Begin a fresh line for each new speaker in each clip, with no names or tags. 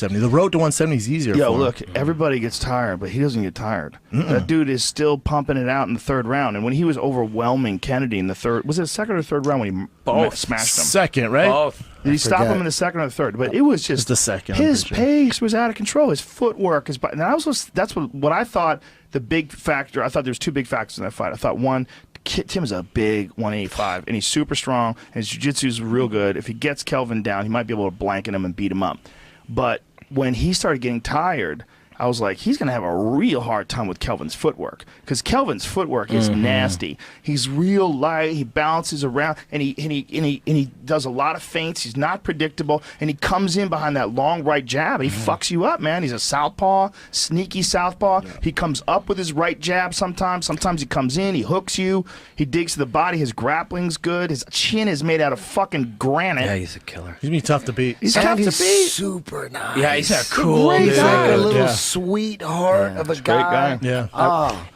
170. The road to 170 is easier.
Yo,
for him.
look, everybody gets tired, but he doesn't get tired. That dude is still pumping it out in the third round. And when he was overwhelming Kennedy in the third, was it the second or third round when he smashed him?
Second, right?
Both.
Did he stop him in the second or the third? But it was just
the second.
His pace was out of control. His footwork is. And that's what I thought the big factor. I thought there was two big factors in that fight. I thought one, Tim is a big 185, and he's super strong, and his jiu-jitsu is real good. If he gets Kelvin down, he might be able to blanket him and beat him up. But when he started getting tired, I was like, he's going to have a real hard time with Kelvin's footwork, because Kelvin's footwork is nasty. He's real light. He bounces around, and he does a lot of feints. He's not predictable, and he comes in behind that long right jab. And he fucks you up, man. He's a southpaw, sneaky southpaw. Yeah. He comes up with his right jab sometimes. Sometimes he comes in, he hooks you. He digs to the body. His grappling's good. His chin is made out of fucking granite.
Yeah, he's a killer.
He's going to be tough to beat.
He's tough to beat.
Super nice.
Yeah, he's a cool
He's
dude.
like a little sweetheart of a guy.
Yeah.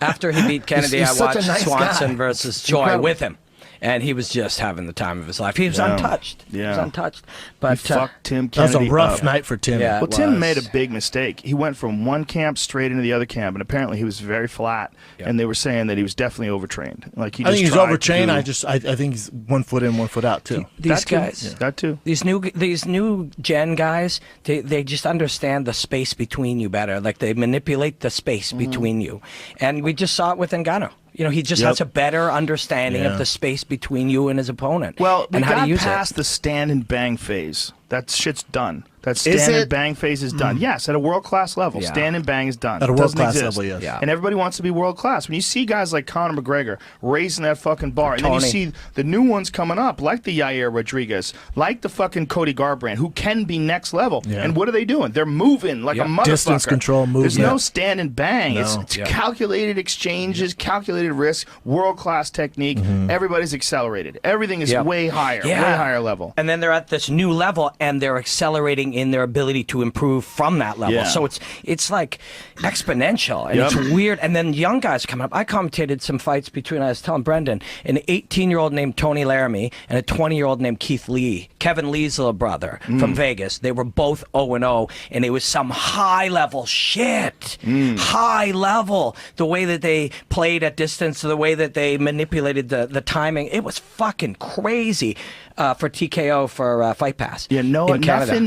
After he beat Kennedy,
He's
I
such a
watched
nice
Swanson
guy.
versus Joy
Incredible.
with him. And he was just having the time of his life. He was
Yeah.
untouched. He was
Yeah.
untouched. But
He fucked Tim
That was
Kennedy
a rough
up.
night for Tim.
Yeah.
Well,
It
Tim
was.
made a big mistake. He went from one camp straight into the other camp, and apparently he was very flat.
Yep.
And they were saying that he was definitely overtrained. Like he
I think
just
he's
tried to
overtrained.
do-
I think he's 1 foot in, 1 foot out too.
these
that too.
guys,
Yeah. That too.
these new gen guys, they just understand the space between you better. Like they manipulate the space between you, and we just saw it with Ngannou. You know, he just has a better understanding of the space between you and his opponent.
Well, we
and how
got
to use
past
it.
the stand and bang phase. That shit's done. That
Is
stand
it?
and bang phase is done. Yes, at a world-class level.
Yeah.
Stand and bang is done.
At a
It doesn't
world-class
exist.
level, yes.
Yeah.
And everybody wants to be world-class. When you see guys like Conor McGregor raising that fucking bar, and then you
Tony.
see the new ones coming up, like the Yair Rodriguez, like the fucking Cody Garbrandt, who can be next level.
Yeah.
And what are they doing? They're moving like a motherfucker.
Distance control,
There's
movement.
no stand and bang.
No.
It's calculated exchanges, calculated risk, world-class technique. Everybody's accelerated. Everything is
Yep.
way higher,
Yeah.
way higher level.
And then they're at this new level, and they're accelerating in their ability to improve from that level.
Yeah.
So it's like exponential, and
Yep.
it's weird. And then young guys coming up. I commentated some fights between, I was telling Brendan, an 18-year-old named Tony Laramie and a 20-year-old named Keith Lee, Kevin Lee's little brother from Vegas. They were both 0-0, and it was some high-level shit. High level. The way that they played at distance, the way that they manipulated the timing. It was fucking crazy for TKO for Fight Pass.
Yeah, no,
in Canada.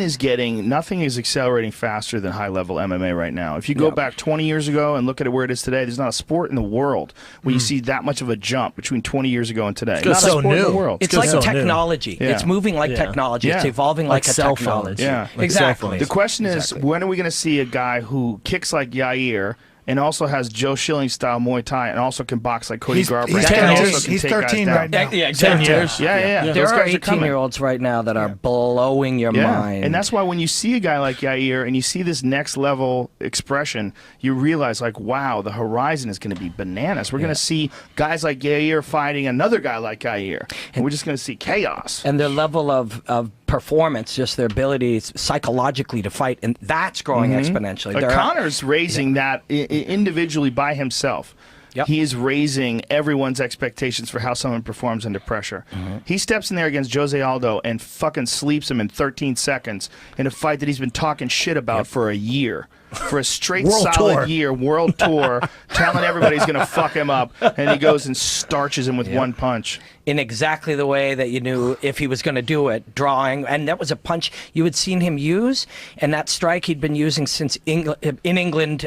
nothing is accelerating faster than high level MMA right now. If you go
Yep.
back 20 years ago and look at it where it is today, there's not a sport in the world where you see that much of a jump between 20 years ago and today. Not
It's
a
so
sport in
new.
the world.
It's like
so new.
technology.
Yeah.
It's moving like
Yeah.
technology. It's
Yeah.
evolving like,
Like
a
cell
technology.
phones.
Yeah.
Like
Exactly.
cell phones.
The question
Exactly.
is, when are we going to see a guy who kicks like Yair and also has Joe Schilling style Muay Thai and also can box like Cody Garbrandt?
He's
and
10
also
years.
can
He's
take guys
13
down?
right now.
Yeah, exactly.
10 years.
Yeah.
There
Those
are
guys are coming.
18-year-olds right now that are blowing your mind.
And that's why when you see a guy like Yair and you see this next level expression, you realize, like, wow, the horizon is going to be bananas. We're going to see guys like Yair fighting another guy like Yair. And we're just going to see chaos.
and their level of performance, just their ability psychologically to fight, and that's growing exponentially.
Like
They're-
Conor's raising that individually by himself.
Yep.
He is raising everyone's expectations for how someone performs under pressure. He steps in there against Jose Aldo and fucking sleeps him in 13 seconds in a fight that he's been talking shit about for a year. For a straight
World
solid
tour.
year, world tour, telling everybody he's going to fuck him up, and he goes and starches him with one punch.
in exactly the way that you knew if he was going to do it, drawing. And that was a punch you had seen him use, and that strike he'd been using since in England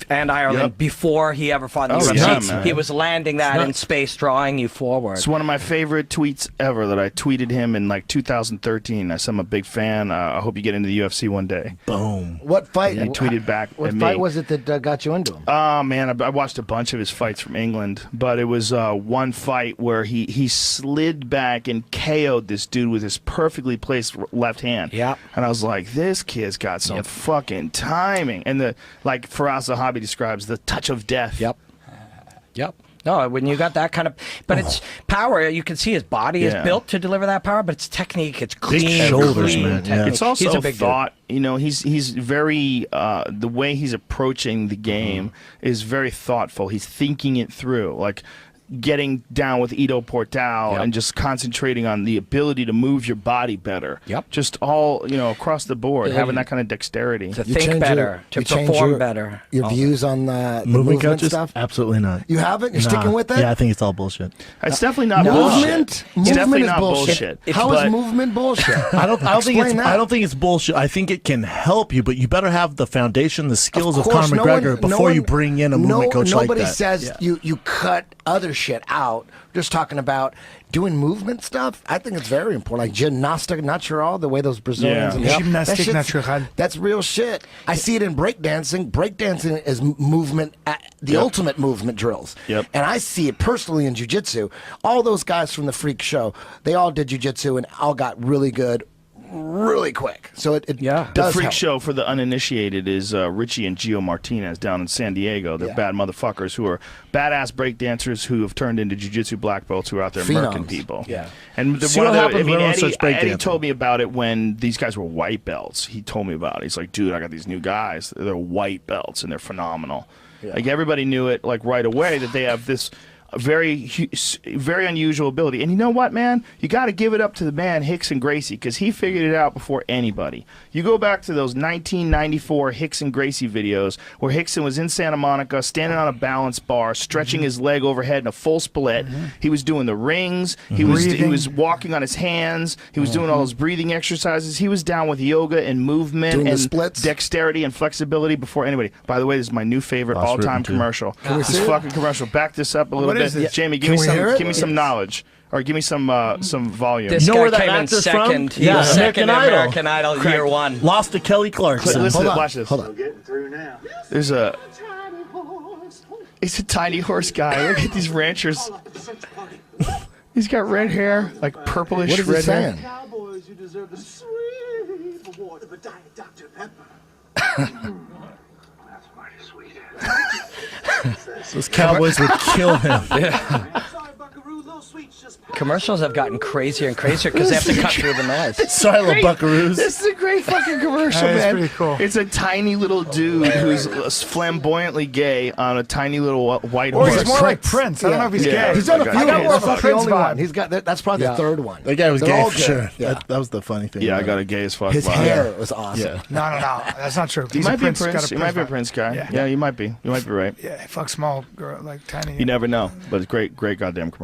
and Ireland before he ever fought in the
Oh,
UFC.
yeah, man.
He was landing that in space, drawing you forward.
It's one of my favorite tweets ever that I tweeted him in like 2013. I said I'm a big fan. I hope you get into the UFC one day.
Boom.
What fight?
He tweeted back
What
at
fight
me.
was it that got you into him?
Oh, man, I watched a bunch of his fights from England, but it was one fight where he slid back and KO'd this dude with his perfectly placed left hand.
Yep.
And I was like, this kid's got some fucking timing. And like Faraz Zahabi describes, the touch of death.
Yep. No, when you got that kind of, but it's power. You can see his body is built to deliver that power, but it's technique. It's clean
shoulders,
clean
man.
technique.
Yeah.
It's also
He's a big
thought. You know, he's very the way he's approaching the game is very thoughtful. He's thinking it through. Like getting down with Ido Portal and just concentrating on the ability to move your body better.
Yep.
Just all, across the board, having that kind of dexterity.
To think better, to perform better.
Your views on the
movement coaches?
stuff?
Absolutely not.
You haven't? You're sticking with it?
Yeah, I think it's all bullshit.
It's definitely not
Movement?
bullshit. It's definitely
Movement is
not
bullshit.
bullshit.
How is movement bullshit?
I don't think
Explain that.
I don't think it's bullshit. I think it can help you, but you better have the foundation, the skills of
course,
Conor McGregor before you bring in a movement coach like that.
Nobody says you cut other shit out. Just talking about doing movement stuff. I think it's very important. Like gymnastic natural, the way those Brazilians.
Yeah.
Gymnastic natural.
That's real shit. I see it in breakdancing. Breakdancing is movement, the ultimate movement drills.
Yep.
And I see it personally in jiu-jitsu. All those guys from the Freak Show, they all did jiu-jitsu and all got really good really quick. So it
Yeah.
The
does
Freak
help.
Show for the uninitiated is Richie and Gio Martinez down in San Diego. They're bad motherfuckers who are badass breakdancers who have turned into jiu-jitsu black belts who are out there murking
Phenoms.
people.
Yeah.
And
See what happens when everyone starts
Eddie
breakdancing.
told me about it when these guys were white belts. He told me about it. He's like, dude, I got these new guys. They're white belts and they're phenomenal. Like everybody knew it like right away that they have this very unusual ability. And you know what, man? You got to give it up to the man Rickson Gracie because he figured it out before anybody. You go back to those 1994 Rickson Gracie videos where Rickson was in Santa Monica standing on a balance bar, stretching his leg overhead in a full split. He was doing the rings. He was walking on his hands. He was doing all those breathing exercises. He was down with yoga and movement
Doing the
and
splits.
dexterity and flexibility before anybody. By the way, this is my new favorite
Lost
all-time
Rhythm, too.
commercial.
we
This
see it?
fucking commercial. Back this up a little bit.
is this?
Jamie,
Can we hear it?
give me some knowledge. Or give me some volume.
This
You know
guy
where that
came in
actor's from?
second. He
Yeah,
was second
American
in
Idol.
American Idol year one.
Lost to Kelly Clarkson.
Listen,
Hold on.
watch this.
Hold on.
There's a... It's a tiny horse guy. Look at these ranchers. He's got red hair, like purplish
What is he
red hair.
saying?
Cowboys, you deserve the sweet reward of a Diet Dr. Pepper. That's mighty sweet.
Those Cowboys would kill him.
Sorry, Buckaroo, little sweets just
Commercials have gotten crazier and crazier because they have to cut through the noise.
Sorry, little buckaroos.
This is a great fucking commercial,
That is
man.
pretty cool.
It's a tiny little dude who's flamboyantly gay on a tiny little white
Or
horse.
he's more like Prince. I don't know if he's
Yeah.
gay.
He's done a few.
I got more
That's not the
Prince
only
vibe.
one. He's got. That's probably the third one.
That guy was
They're
gay
all
for
good.
sure.
Yeah.
That was the funny thing.
Yeah, I
about
got
it.
a gay as fuck.
His
vibe.
hair was awesome.
Yeah.
No, that's not true.
He
He's a
might be a
Prince. got
Prince. He might be a
vibe.
Prince guy.
Yeah.
Yeah, you might be. You might be right.
Yeah, fuck small girl, like tiny.
You never know, but it's great goddamn commercial.